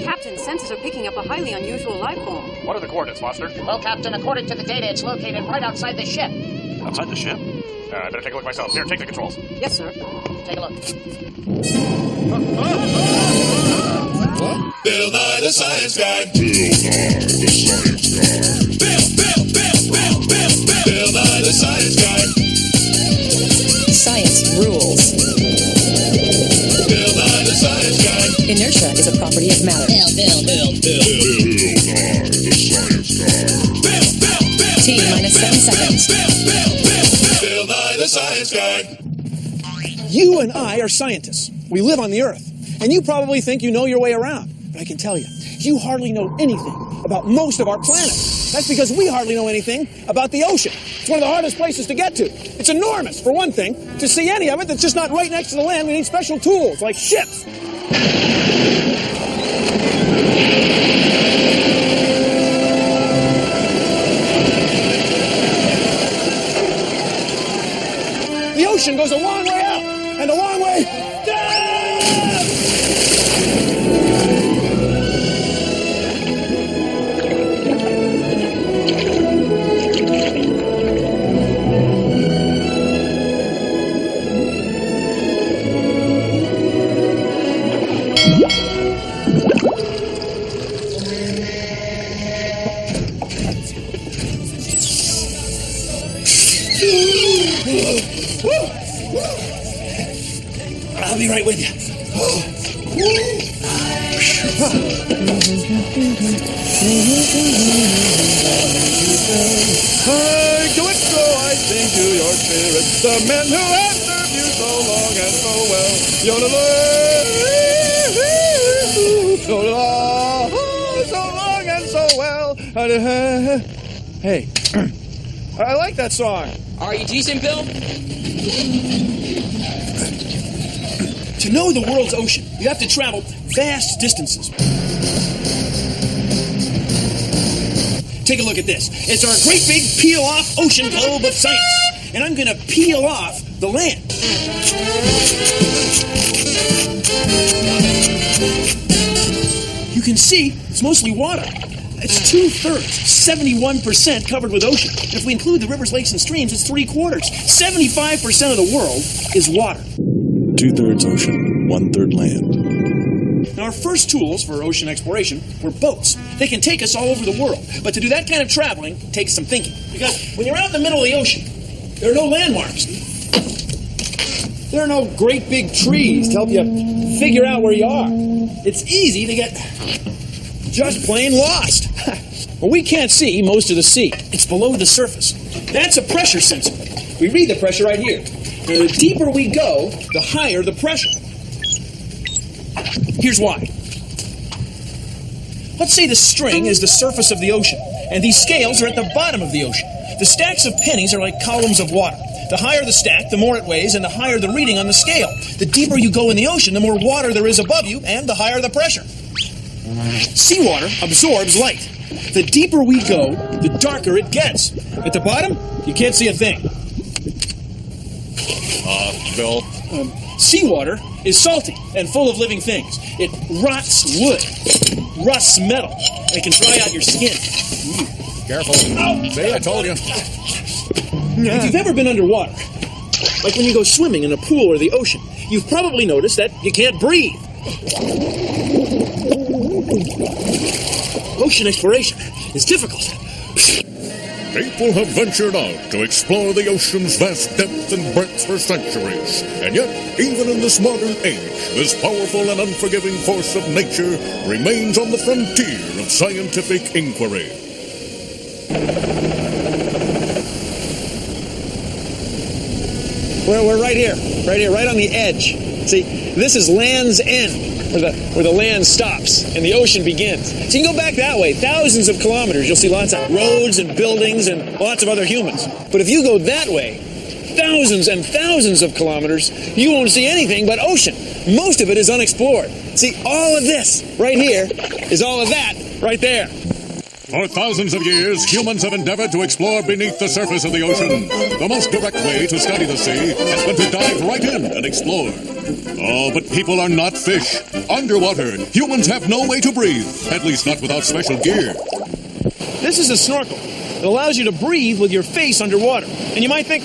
Captain, sensors are picking up a highly unusual life form. What are the coordinates, Foster? Well, Captain, according to the data, it's located right outside the ship. Outside the ship? I better take a look myself. Here, take the controls. Yes, sir. Take a look. Bill Nye the Science Guy. Bill Nye the Science Guy. Bill Nye the Science Guy. Science rules. Bill Nye the Science Guy. Inertia is a property of matter. Bill Nye the Science Guy. T minus 7 seconds. Bill Nye the Science Guy. You and I are scientists. We live on the Earth. And you probably think you know your way around. But I can tell you, you hardly know anything about most of our planet. That's because we hardly know anything about the ocean. It's one of the hardest places to get to. It's enormous, for one thing. To see any of it that's just not right next to the land, we need special tools, like ships. The ocean goes a long way out and a long way down! I'll be right with you. I do it so I sing to your spirit, the men who have served you so long and so well. So long and so well. Hey, I like that song. Are you decent, Bill? To know the world's ocean, you have to travel vast distances. Take a look at this. It's our great big peel-off ocean globe of science. And I'm going to peel off the land. You can see it's mostly water. It's 2/3, 71% covered with ocean. And if we include the rivers, lakes, and streams, it's 3/4. 75% of the world is water. 2/3 ocean, 1/3 land. Now, our first tools for ocean exploration were boats. They can take us all over the world. But to do that kind of traveling takes some thinking. Because when you're out in the middle of the ocean, there are no landmarks. There are no great big trees to help you figure out where you are. It's easy to get just plain lost. Well, we can't see most of the sea. It's below the surface. That's a pressure sensor. We read the pressure right here. Now, the deeper we go, the higher the pressure. Here's why. Let's say the string is the surface of the ocean, and these scales are at the bottom of the ocean. The stacks of pennies are like columns of water. The higher the stack, the more it weighs, and the higher the reading on the scale. The deeper you go in the ocean, the more water there is above you, and the higher the pressure. Seawater absorbs light. The deeper we go, the darker it gets. At the bottom, you can't see a thing. Bill? Seawater is salty and full of living things. It rots wood, rusts metal, and it can dry out your skin. Careful. See, I told you. If you've ever been underwater, like when you go swimming in a pool or the ocean, you've probably noticed that you can't breathe. Ocean exploration is difficult. People have ventured out to explore the ocean's vast depth and breadth for centuries. And yet, even in this modern age, this powerful and unforgiving force of nature remains on the frontier of scientific inquiry. We're right here, right on the edge. See, this is Land's End, where the land stops and the ocean begins. So you can go back that way, thousands of kilometers. You'll see lots of roads and buildings and lots of other humans. But if you go that way, thousands and thousands of kilometers, you won't see anything but ocean. Most of it is unexplored. See, all of this right here is all of that right there. For thousands of years, humans have endeavored to explore beneath the surface of the ocean. The most direct way to study the sea has been to dive right in and explore. Oh, but people are not fish. Underwater, humans have no way to breathe, at least not without special gear. This is a snorkel. It allows you to breathe with your face underwater. And you might think,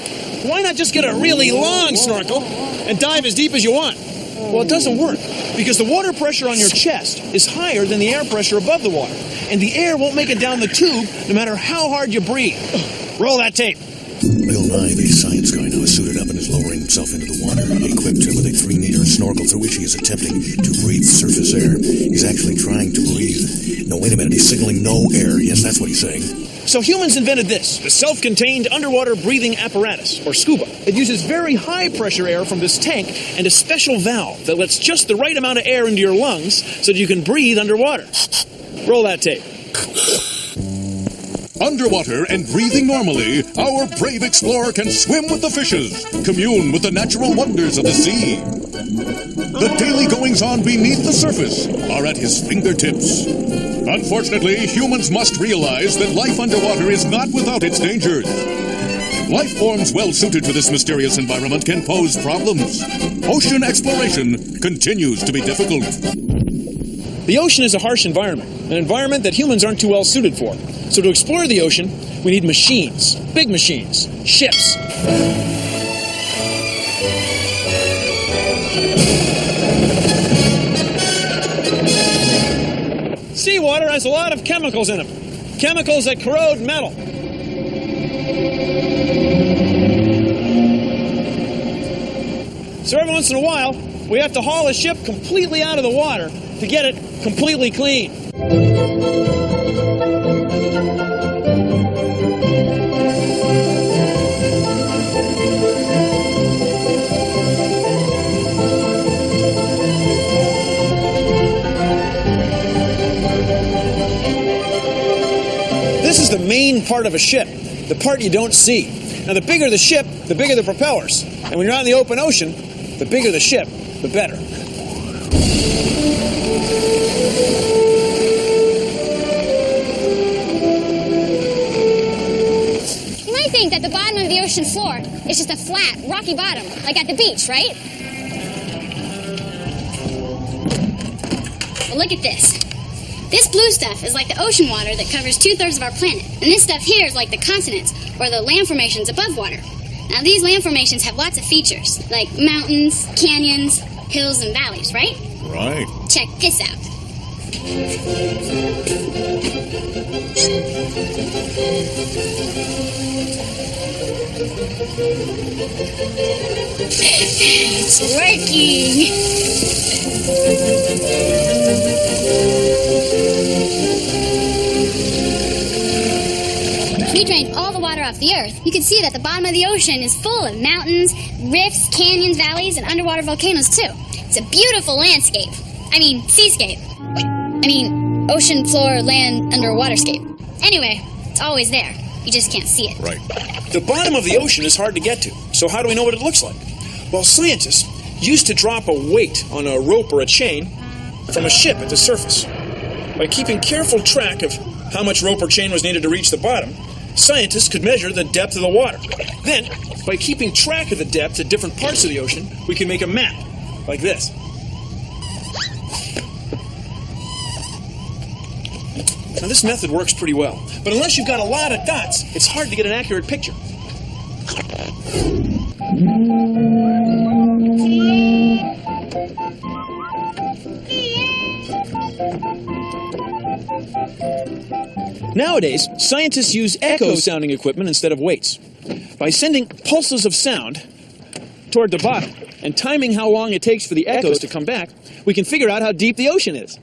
why not just get a really long snorkel and dive as deep as you want? Well, it doesn't work, because the water pressure on your chest is higher than the air pressure above the water, and the air won't make it down the tube no matter how hard you breathe. Roll that tape. Bill Nye, the science guy, now is suited up and is lowering himself into the water. He equipped him with a 3-meter snorkel through which he is attempting to breathe surface air. He's actually trying to breathe. No, wait a minute, he's signaling no air. Yes, that's what he's saying. So humans invented this, the self-contained underwater breathing apparatus, or SCUBA. It uses very high-pressure air from this tank and a special valve that lets just the right amount of air into your lungs so that you can breathe underwater. Roll that tape. Underwater and breathing normally, our brave explorer can swim with the fishes, commune with the natural wonders of the sea. The daily goings-on beneath the surface are at his fingertips. Unfortunately, humans must realize that life underwater is not without its dangers. Life forms well suited to this mysterious environment can pose problems. Ocean exploration continues to be difficult. The ocean is a harsh environment, an environment that humans aren't too well suited for. So to explore the ocean, we need machines, big machines, ships. Seawater has a lot of chemicals in them, chemicals that corrode metal. So every once in a while, we have to haul a ship completely out of the water to get it completely clean. This is the main part of a ship, the part you don't see. Now, the bigger the ship, the bigger the propellers. And when you're out in the open ocean, the bigger the ship, the better. You might think that the bottom of the ocean floor is just a flat, rocky bottom, like at the beach, right? Well, look at this. This blue stuff is like the ocean water that covers 2/3 of our planet. And this stuff here is like the continents, or the land formations above water. Now, these land formations have lots of features, like mountains, canyons, hills, and valleys, right? Right. Check this out. It's working! If we drained all the water off the Earth, you could see that the bottom of the ocean is full of mountains, rifts, canyons, valleys, and underwater volcanoes, too. It's a beautiful landscape. I mean, seascape. I mean, ocean, floor, land, underwaterscape. Anyway, it's always there. You just can't see it. Right. The bottom of the ocean is hard to get to. So how do we know what it looks like? Well, scientists used to drop a weight on a rope or a chain from a ship at the surface. By keeping careful track of how much rope or chain was needed to reach the bottom, scientists could measure the depth of the water. Then, by keeping track of the depth at different parts of the ocean, we can make a map, like this. Now, this method works pretty well, but unless you've got a lot of dots, it's hard to get an accurate picture. Nowadays, scientists use echo-sounding equipment instead of weights. By sending pulses of sound toward the bottom and timing how long it takes for the echoes to come back, we can figure out how deep the ocean is.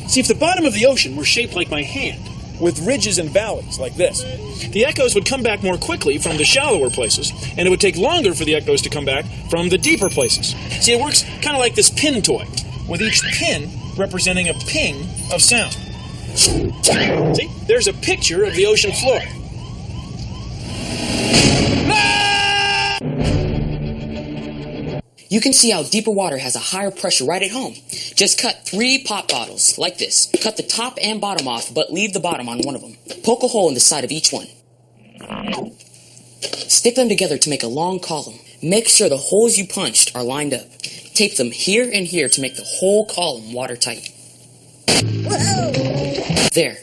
See, if the bottom of the ocean were shaped like my hand, with ridges and valleys like this, the echoes would come back more quickly from the shallower places, and it would take longer for the echoes to come back from the deeper places. See, it works kind of like this pin toy, with each pin representing a ping of sound. See, there's a picture of the ocean floor. You can see how deeper water has a higher pressure right at home. Just cut 3 pop bottles, like this. Cut the top and bottom off, but leave the bottom on one of them. Poke a hole in the side of each one. Stick them together to make a long column. Make sure the holes you punched are lined up. Tape them here and here to make the whole column watertight. There.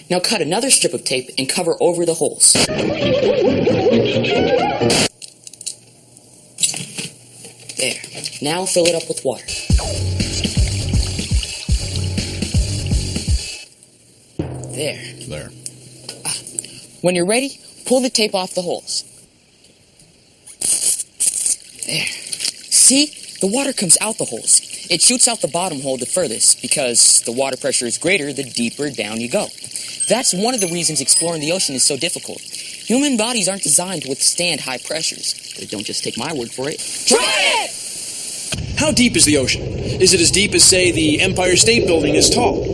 Now cut another strip of tape and cover over the holes. There. Now fill it up with water. There. When you're ready, pull the tape off the holes. There. See? The water comes out the holes. It shoots out the bottom hole the furthest because the water pressure is greater the deeper down you go. That's one of the reasons exploring the ocean is so difficult. Human bodies aren't designed to withstand high pressures. But don't just take my word for it. Try it! How deep is the ocean? Is it as deep as, say, the Empire State Building is tall?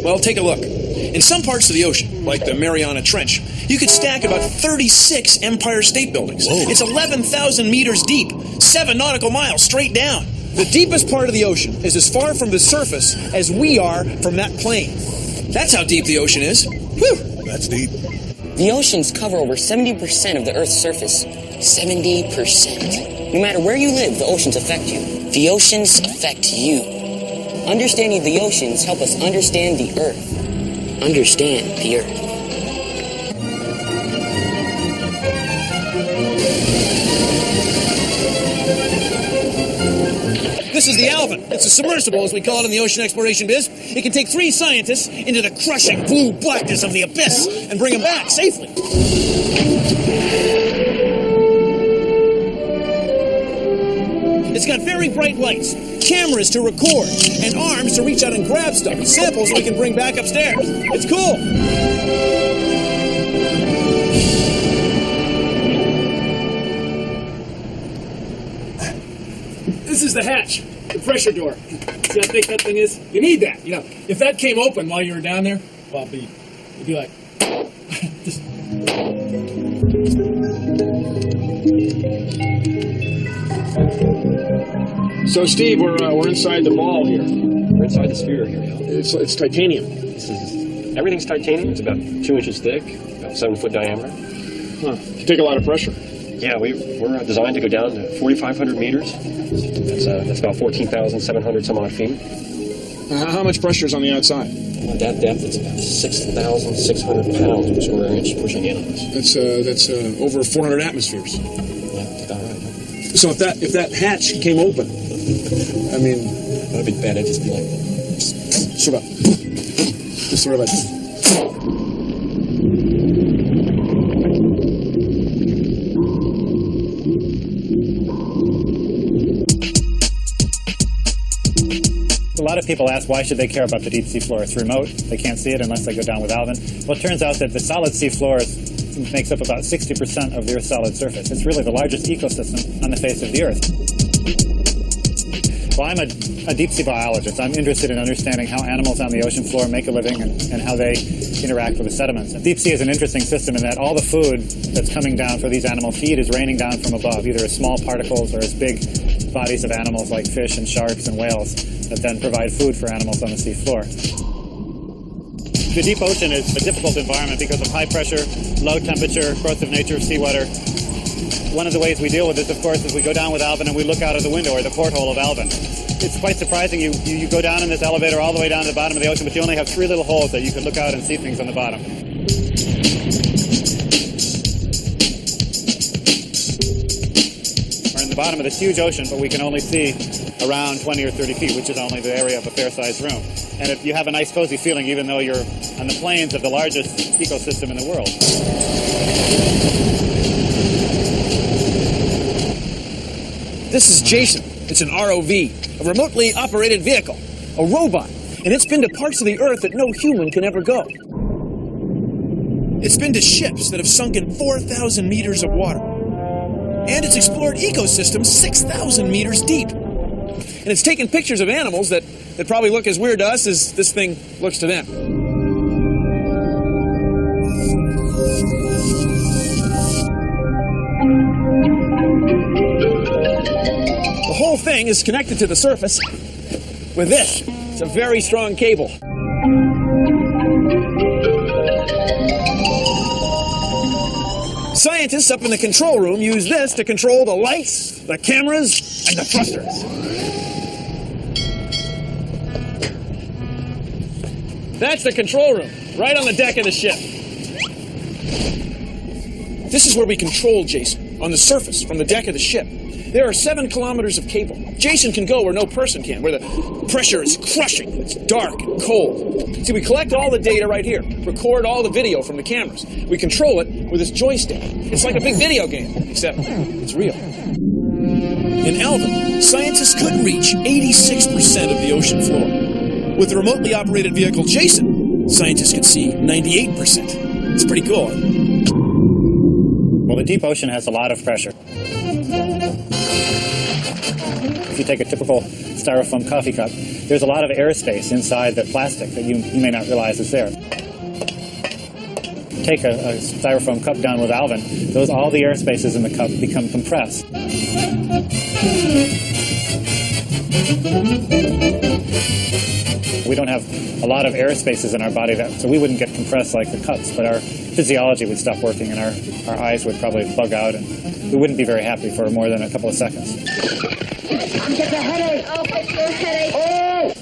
Well, take a look. In some parts of the ocean, like the Mariana Trench, you could stack about 36 Empire State Buildings. Whoa. It's 11,000 meters deep, 7 nautical miles straight down. The deepest part of the ocean is as far from the surface as we are from that plane. That's how deep the ocean is. Whew! That's deep. The oceans cover over 70% of the Earth's surface. 70%. No matter where you live, the oceans affect you. The oceans affect you. Understanding the oceans help us understand the Earth. Understand the Earth. This is the Alvin. It's a submersible, as we call it in the ocean exploration biz. It can take 3 scientists into the crushing blue blackness of the abyss and bring them back safely. It's got very bright lights, cameras to record, and arms to reach out and grab stuff, samples we can bring back upstairs. It's cool. This is the hatch, the pressure door. See how thick that thing is? You need that. You know, if that came open while you were down there, well, you'd be like, just. So, Steve, we're inside the ball here. We're inside the sphere here. Yeah. It's titanium. Everything's titanium. It's about 2 inches thick, about 7 foot diameter. Huh. You take a lot of pressure. Yeah, we're designed to go down to 4,500 meters. That's about 14,700 some odd feet. How much pressure is on the outside? At that depth, it's about 6,600 pounds per square inch pushing in on us. That's over 400 atmospheres. Yeah, that's about right. So if that hatch came open, I mean, that'd be bad. It'd just be like sort of like. A lot of people ask, why should they care about the deep sea floor? It's remote. They can't see it unless they go down with Alvin. Well, it turns out that the solid sea floor makes up about 60% of the Earth's solid surface. It's really the largest ecosystem on the face of the Earth. Well, I'm a deep sea biologist. I'm interested in understanding how animals on the ocean floor make a living and how they interact with the sediments. And deep sea is an interesting system in that all the food that's coming down for these animal feed is raining down from above, either as small particles or as big bodies of animals like fish and sharks and whales that then provide food for animals on the sea floor. The deep ocean is a difficult environment because of high pressure, low temperature, growth of nature, seawater. One of the ways we deal with this, of course, is we go down with Alvin and we look out of the window or the porthole of Alvin. It's quite surprising. You go down in this elevator all the way down to the bottom of the ocean, but you only have 3 little holes that you can look out and see things on the bottom. We're in the bottom of this huge ocean, but we can only see around 20 or 30 feet, which is only the area of a fair-sized room. And if you have a nice, cozy feeling, even though you're on the plains of the largest ecosystem in the world. This is Jason. It's an ROV, a remotely operated vehicle, a robot, and it's been to parts of the Earth that no human can ever go. It's been to ships that have sunk in 4,000 meters of water. And it's explored ecosystems 6,000 meters deep. And it's taken pictures of animals that probably look as weird to us as this thing looks to them. The whole whole thing is connected to the surface with this. It's a very strong cable. Scientists up in the control room use this to control the lights, the cameras, and the thrusters. That's the control room, right on the deck of the ship. This is where we control Jason, on the surface, from the deck of the ship. There are 7 kilometers of cable. Jason can go where no person can, where the pressure is crushing. It's dark and cold. See, we collect all the data right here, record all the video from the cameras. We control it with this joystick. It's like a big video game, except it's real. In Alvin, scientists could reach 86% of the ocean floor. With the remotely operated vehicle Jason, scientists could see 98%. It's pretty cool, huh? Well, the deep ocean has a lot of pressure. If you take a typical styrofoam coffee cup, there's a lot of airspace inside the plastic that you may not realize is there. Take a styrofoam cup down with Alvin, all the air spaces in the cup become compressed. We don't have a lot of air spaces in our body, so we wouldn't get compressed like the cups, but our physiology would stop working and our eyes would probably bug out and we wouldn't be very happy for more than a couple of seconds. Get the headache! Oh, get your headache! Oh!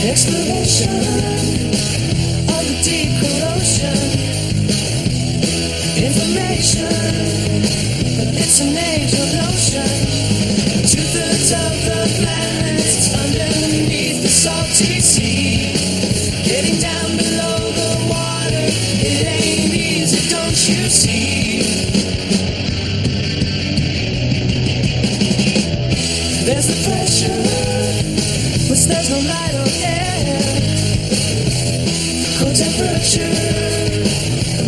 Exploration of the deep cool ocean. Information, it's an age-old notion. 2/3 of the planet's underneath the salty sea. Getting down below the water, it ain't easy, don't you see? There's the pressure, but there's no light or air. Cold temperature,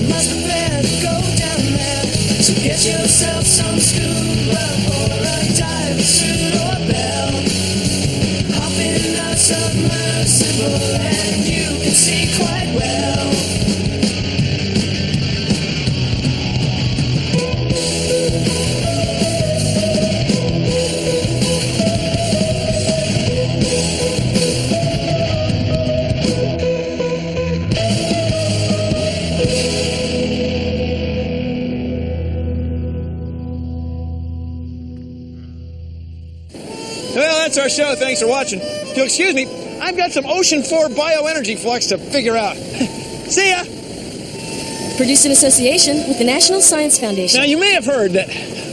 must prepare to go down there. So get yourself some scuba or a diving suit or bell. Hop in a submersible and you can see quite well. Well, that's our show. Thanks for watching. If you'll excuse me, I've got some ocean floor bioenergy flux to figure out. See ya! Produced in association with the National Science Foundation. Now, you may have heard that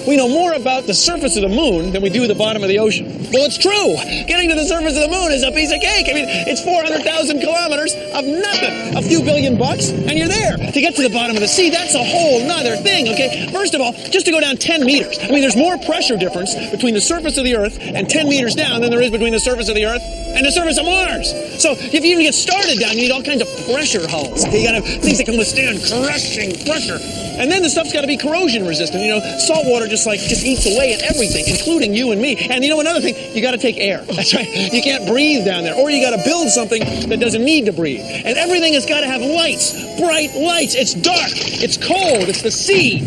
we know more about the surface of the moon than we do the bottom of the ocean. Well, it's true. Getting to the surface of the moon is a piece of cake. I mean, it's 400,000 kilometers of nothing. A few $billion bucks, and you're there. To get to the bottom of the sea, that's a whole nother thing, okay? First of all, just to go down 10 meters. I mean, there's more pressure difference between the surface of the Earth and 10 meters down than there is between the surface of the Earth and the surface of Mars. So if you even get started down, you need all kinds of pressure hulls. Okay? You gotta have things that can withstand crushing pressure. And then the stuff's got to be corrosion resistant. You know, salt water just eats away at everything, including you and me. And you know, another thing, you got to take air. That's right. You can't breathe down there. Or you got to build something that doesn't need to breathe. And everything has got to have lights, bright lights. It's dark. It's cold. It's the sea.